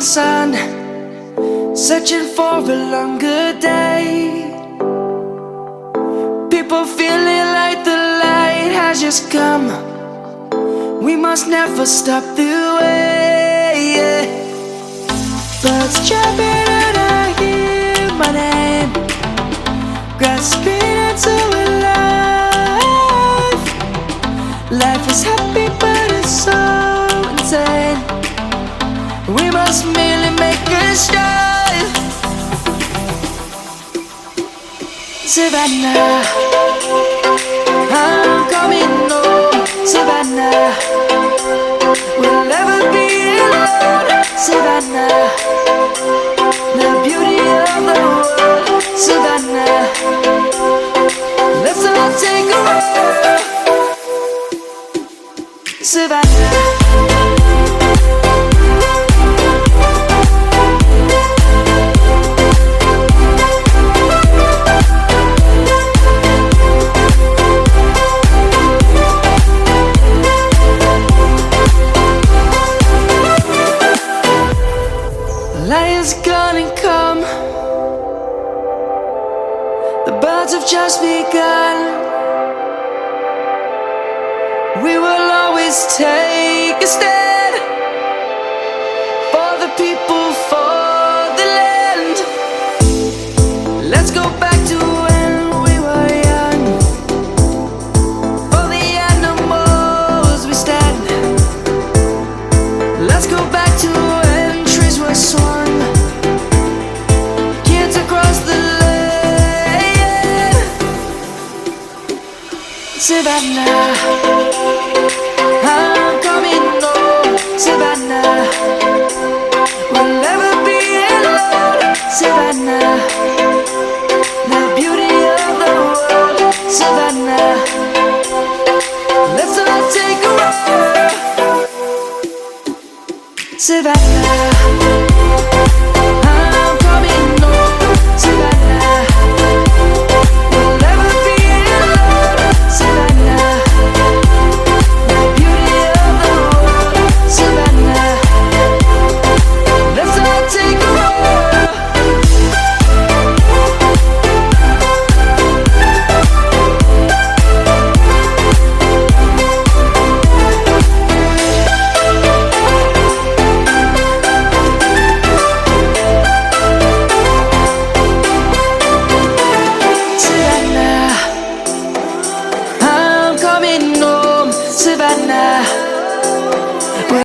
morning sun, searching for a longer day. People feeling like the light has just come. We must never stop the way. Birds chirping and I hear my name, grasping into a life. Life is happy but it's so insane. We must merely make a strive. Savannah, I'm coming home. Savannah, we'll never be alone. Savannah, the beauty of the world. Savannah, let's all take a walk. Savannah. Lion's gonna come. The birds have just begun. We will always take a stand for the people, for the land. Let's go back to when we were young. For the animals we stand. Let's go back to when trees were swung. Savannah, I'm coming home. Savannah, we'll never be alone. Savannah, the beauty of the world. Savannah, let's all take a walk. Savannah, I'm coming home. Savannah, we'll never be alone. Savannah, the beauty of the world. Savannah, let's all take a walk. Savannah, I'm coming home. Savannah,